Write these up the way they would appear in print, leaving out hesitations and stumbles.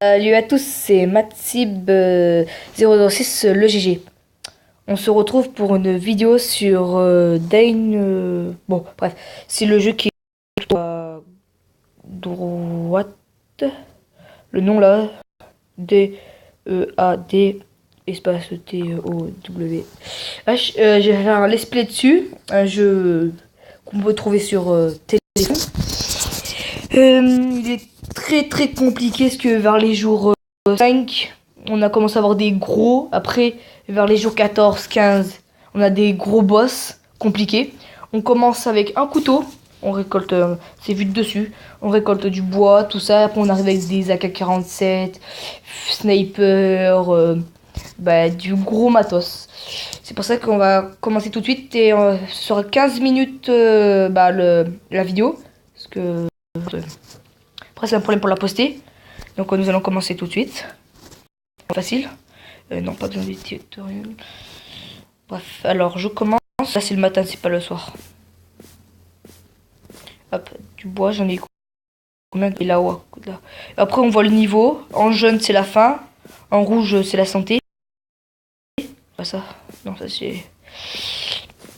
Salut à tous, c'est Matsib006 le GG. On se retrouve pour une vidéo sur Dane. Bon, bref, c'est le jeu qui est à droite. Le nom là, DEAD espace TOW. J'ai fait un let's play dessus, un jeu qu'on peut trouver sur téléphone. Il est très compliqué parce que vers les jours 5, on a commencé à avoir des gros. Après, vers les jours 14, 15, on a des gros boss compliqués. On commence avec un couteau. On récolte, c'est vu de dessus. On récolte du bois, tout ça. Après, on arrive avec des AK-47, sniper, du gros matos. C'est pour ça qu'on va commencer tout de suite. Et ce sera 15 minutes la vidéo. Parce que après, c'est un problème pour la poster. Donc, nous allons commencer tout de suite. Facile. Non, pas besoin de tutoriel. Bref, alors je commence. Là, c'est le matin, c'est pas le soir. Hop, du bois, j'en ai combien? Et là-haut. Là. Après, on voit le niveau. En jaune, c'est la fin. En rouge, c'est la santé. Pas ça. Non, ça c'est.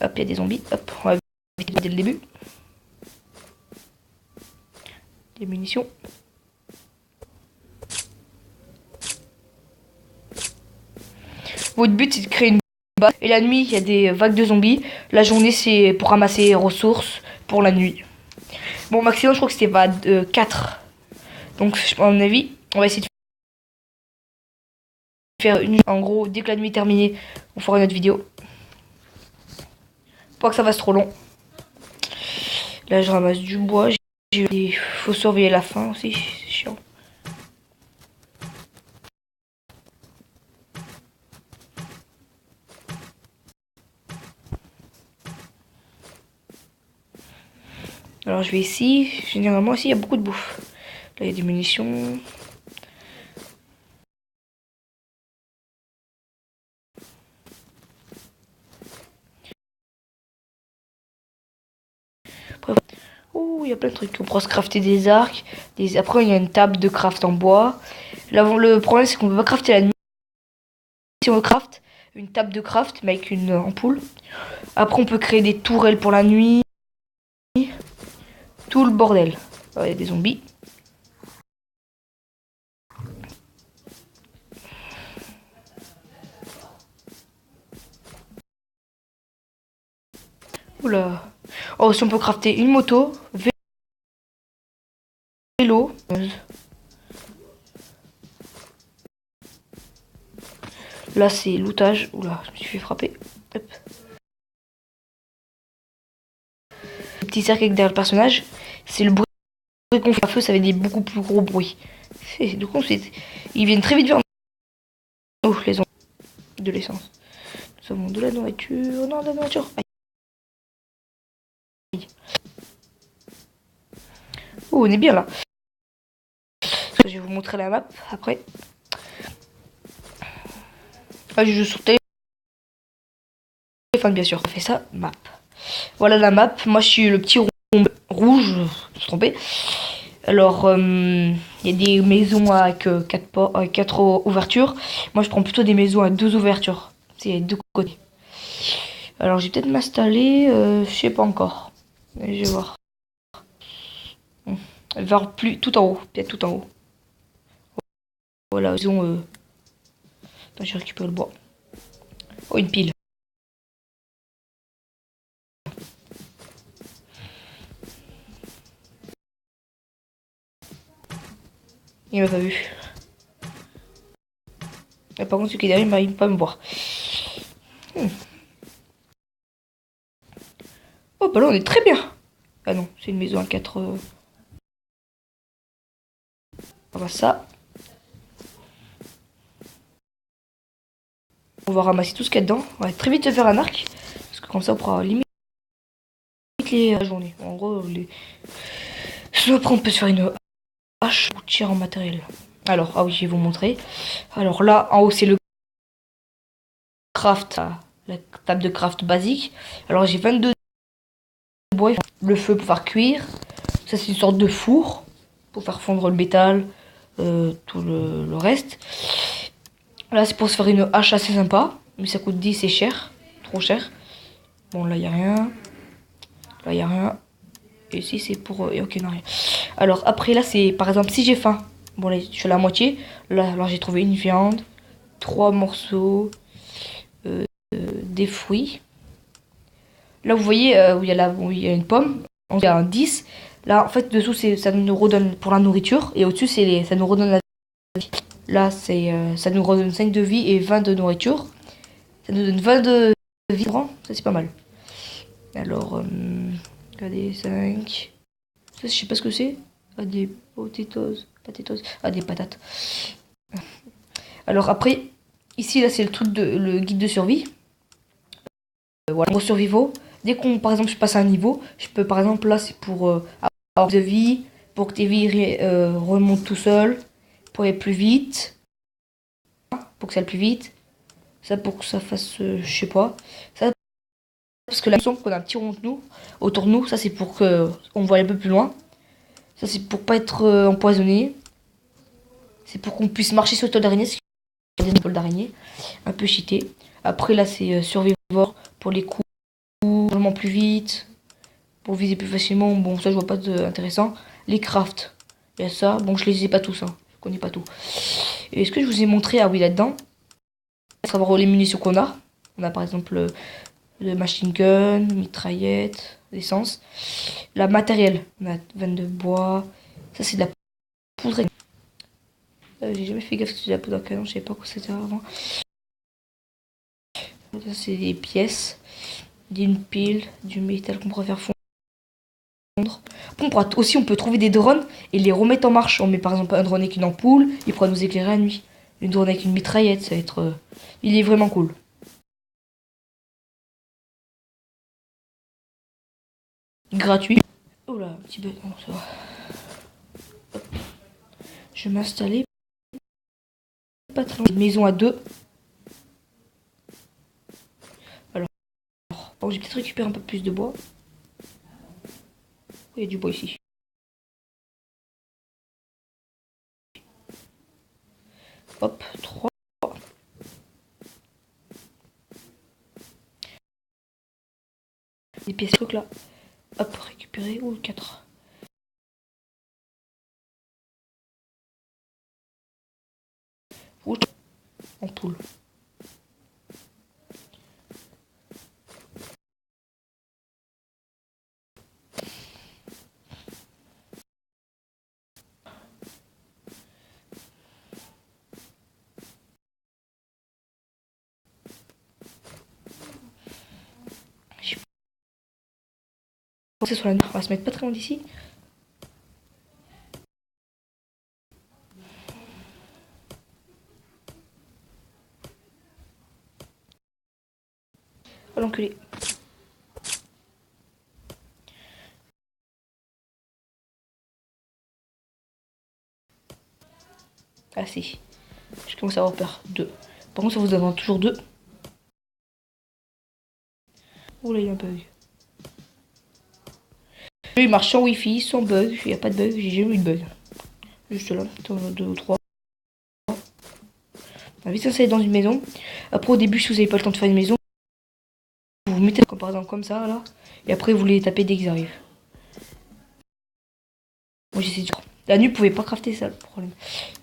Hop, il y a des zombies. Hop, on va vite dès le début. Des munitions. Votre but, c'est de créer une base. Et la nuit, il y a des vagues de zombies. La journée, c'est pour ramasser les ressources pour la nuit. Bon, maximum, je crois que c'était 4. Donc, à mon avis, on va essayer de faire une. En gros, dès que la nuit est terminée, on fera une autre vidéo. Pas que ça fasse trop long. Là, je ramasse du bois. Il faut surveiller la faim aussi. C'est chiant. Alors, je vais ici. Généralement, ici, il y a beaucoup de bouffe. Là, il y a des munitions. Après, oh, il y a plein de trucs. On pourra se crafter des arcs. Après, il y a une table de craft en bois. Là, le problème, c'est qu'on peut pas crafter la nuit. Si on craft une table de craft, mais avec une ampoule. Après, on peut créer des tourelles pour la nuit. Tout le bordel. Il y a des zombies. Oula. Oh, si on peut crafter une moto, vélo. Là, c'est lootage. Oula, je me suis fait frapper. Hop. Le petit cercle derrière le personnage, c'est le bruit qu'on fait à feu, ça fait des beaucoup plus gros bruits. Du coup, ils viennent très vite vers nous. Oh, les ont de l'essence. Nous avons de la nourriture. Non, de la nourriture. Aïe. Oh, on est bien là. Je vais vous montrer la map après. Ah, je joue sur téléphone, bien sûr. On fait ça, map. Voilà la map. Moi, je suis le petit rond rouge. Je me suis trompé. Alors, il y a des maisons avec 4 ouvertures. Moi, je prends plutôt des maisons à 2 ouvertures. C'est deux côtés. Alors, je vais peut-être m'installer. Je sais pas encore. Je vais voir. Vers plus tout en haut. Peut-être tout en haut. Voilà, ils ont. Attends, je récupère le bois. Oh, une pile. Il m'a pas vu. Et par contre, celui qui est derrière, il m'arrive pas à me voir. Oh, bah là, on est très bien. Ah non, c'est une maison à 4. On va ça. On va ramasser tout ce qu'il y a dedans. On va très vite faire un arc. Parce que comme ça, on pourra limiter la journée. En gros, après, on peut se faire une hache ou tir en matériel. Alors, ah oui, je vais vous montrer. Alors là, en haut, c'est le craft. La table de craft basique. Alors, j'ai 22 bois. Le feu pour faire cuire. Ça, c'est une sorte de four. Pour faire fondre le métal. tout le reste. Là, c'est pour se faire une hache assez sympa. Mais ça coûte 10, c'est cher. Trop cher. Bon, là, il n'y a rien. Là, il n'y a rien. Et ici, c'est pour... ok, non, rien. Alors, après, là, c'est... Par exemple, si j'ai faim. Bon, là, je suis à la moitié. Là, alors, j'ai trouvé une viande. 3 morceaux. Des fruits. Là, vous voyez, où il y a une pomme. Il y a un 10. Là, en fait, dessous, ça nous redonne pour la nourriture. Et au-dessus, ça nous redonne la vie. Là, ça nous redonne 5 de vie et 20 de nourriture. Ça nous donne 20 de vie. Ça, c'est pas mal. Alors, regardez, 5. Ça, je sais pas ce que c'est. Ah, des potatoes. Ah, des patates. Alors, après, ici, là, c'est le guide de survie. Voilà, pour survivaux. Dès qu'on, par exemple, je passe à un niveau, je peux, par exemple, là, c'est pour avoir de vie, pour que tes vies remontent tout seul, pour aller plus vite, pour que ça aille plus vite. Ça, pour que ça fasse, je sais pas. Ça, parce que la façon qu'on a un petit rond autour de nous, ça, c'est pour qu'on voit un peu plus loin. Ça, c'est pour pas être empoisonné. C'est pour qu'on puisse marcher sur le toile d'araignée, des toiles d'araignée, un peu cheaté. Après, là, c'est survivor pour les coups, vraiment plus vite. Pour viser plus facilement, bon ça je vois pas d'intéressant. Les crafts, il y a ça, bon je les ai pas tous, hein. Je connais pas tout. Et est-ce que je vous ai montré, ah oui là-dedans, à savoir les munitions qu'on a. On a par exemple le machine gun, mitraillette, l'essence. La matériel, on a 22 bois, ça c'est de la poudre. J'ai jamais fait gaffe que c'était de la poudre à canon, je savais pas quoi c'était avant. Ça c'est des pièces, d'une pile, du métal qu'on pourrait faire fondre. Aussi, on peut trouver des drones et les remettre en marche. On met par exemple un drone avec une ampoule, il pourra nous éclairer la nuit. Une drone avec une mitraillette, ça va être... il est vraiment cool. Gratuit. Oh là, un petit bug. Non, ça va. Hop. Je vais m'installer. Pas très loin. Une maison à 2. Alors, bon, j'ai peut-être récupéré un peu plus de bois. Il y a du bois ici. Hop, 3. Des pièces trucs là. Hop, récupérer. Ou 4. Rouge. Ampoule. Sur la... On va se mettre pas très loin d'ici. Oh l'enculé. Ah si. Je commence à avoir peur. 2. Par contre, ça vous donne toujours 2. Oh là, il y a un bug. Il marche sans wifi, sans bug. Il n'y a pas de bug. J'ai jamais eu de bug. Juste là. 2 ou 3. On va vite s'installer dans une maison. Après, au début, si vous n'avez pas le temps de faire une maison, vous vous mettez comme par exemple comme ça, là. Et après, vous les tapez dès qu'ils arrivent. Moi, j'essaie de... La nuit, vous pouvez pas crafter ça, le problème.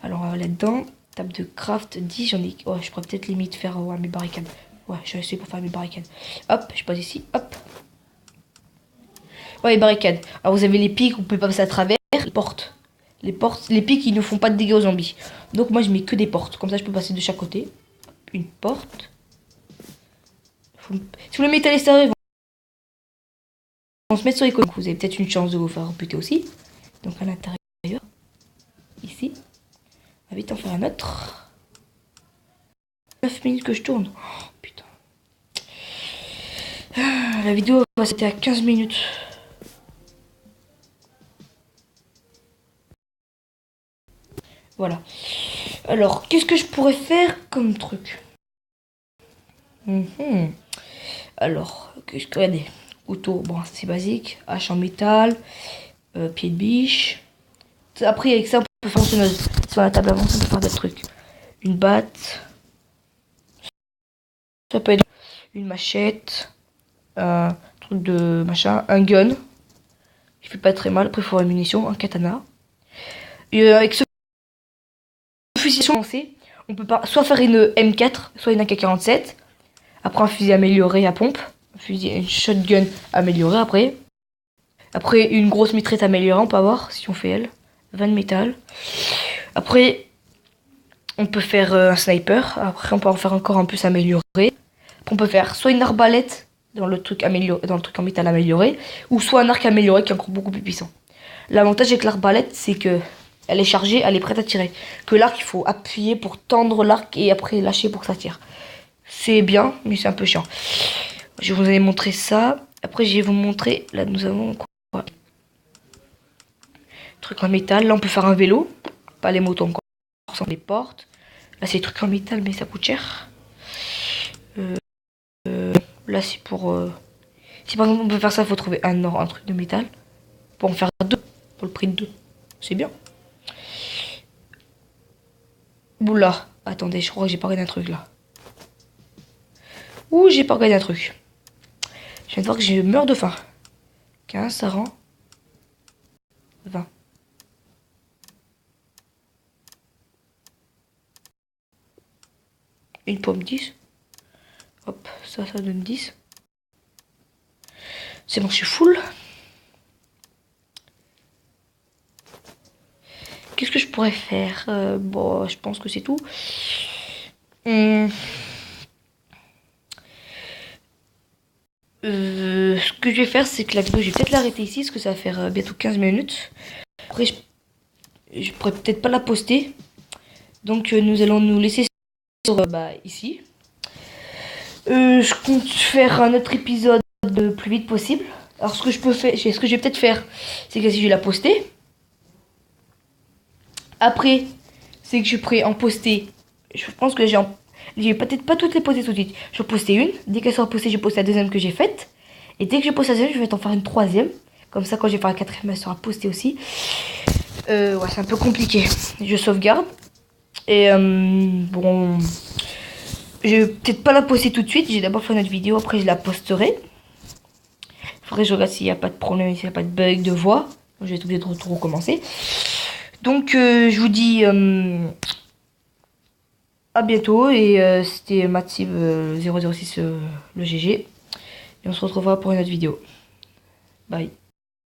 Alors, là-dedans, table de craft 10, j'en ai... Ouais, je pourrais peut-être limite faire mes barricades. Ouais, je vais essayer pour faire mes barricades. Hop, je passe ici, hop. Ouais, les barricades. Alors, vous avez les pics, vous pouvez pas passer à travers. Les portes. Les pics, ils ne font pas de dégâts aux zombies. Donc, moi, je mets que des portes. Comme ça, je peux passer de chaque côté. Une porte. Si vous le mettez à l'extérieur, ils vont se mettre sur les côtés. Vous avez peut-être une chance de vous faire rebuter aussi. Donc, à l'intérieur. Ici. On va vite en faire un autre. 9 minutes que je tourne. Oh, putain. La vidéo va s'arrêter à 15 minutes. Voilà. Alors, qu'est-ce que je pourrais faire comme truc? Alors, qu'est-ce que... Regardez. Couteau, bon, c'est basique. Hache en métal. Pied de biche. Après, avec ça, on peut faire Sur la table avant, ça peut faire d'autres trucs. Une batte. Ça peut être une machette. Un truc de machin. Un gun. Il fait pas très mal. Après, il faut une munition. Un katana. Et avec ce fusil lancé, on peut pas soit faire une M4, soit une AK-47. Après, un fusil amélioré à pompe. Un fusil, une shotgun améliorée après. Après, une grosse mitraillette améliorée, on peut avoir si on fait elle. 20 de métal. Après, on peut faire un sniper. Après, on peut en faire encore un plus amélioré. Après, on peut faire soit une arbalète dans le truc amélioré, dans le truc en métal amélioré, ou soit un arc amélioré qui est encore beaucoup plus puissant. L'avantage avec l'arbalète, c'est que elle est chargée, elle est prête à tirer. Que l'arc, il faut appuyer pour tendre l'arc et après lâcher pour que ça tire. C'est bien, mais c'est un peu chiant. Je vous ai montré ça. Après, je vais vous montrer. Là, nous avons quoi? Truc en métal. Là, on peut faire un vélo. Pas les motos encore. Sans les portes. Là, c'est des trucs en métal, mais ça coûte cher. Là, c'est pour... Si par exemple, on peut faire ça, il faut trouver un truc de métal. Pour en faire deux. Pour le prix de deux. C'est bien. Oula. Attendez, je crois que j'ai pas regardé un truc, là. Ouh, j'ai pas regardé un truc. Je viens de voir que je meurs de faim. 15, ça rend 20. Une pomme 10. Hop, ça donne 10. C'est bon, je suis full. Qu'est-ce que je pourrais faire? Bon, je pense que c'est tout. Ce que je vais faire, c'est que la vidéo, je vais peut-être l'arrêter ici, parce que ça va faire bientôt 15 minutes. Après, je pourrais peut-être pas la poster. Donc, nous allons nous laisser sur, ici. Je compte faire un autre épisode le plus vite possible. Alors, ce que je vais peut-être faire, c'est que si je vais la poster. Après, c'est que je pourrais en poster. Je pense que j'ai peut-être pas toutes les poster tout de suite. Je vais poster une. Dès qu'elle sera postée, je vais poster la deuxième que j'ai faite. Et dès que je poste la deuxième, je vais en faire une troisième. Comme ça, quand je vais faire la quatrième, elle sera postée aussi. Ouais, c'est un peu compliqué. Je sauvegarde. Et bon, je vais peut-être pas la poster tout de suite. J'ai d'abord fait notre vidéo, après je la posterai. Faudrait que je regarde s'il n'y a pas de problème, s'il n'y a pas de bug de voix. Je vais être obligé de recommencer. Donc, je vous dis à bientôt. Et c'était Matsib 006 le GG. Et on se retrouvera pour une autre vidéo. Bye.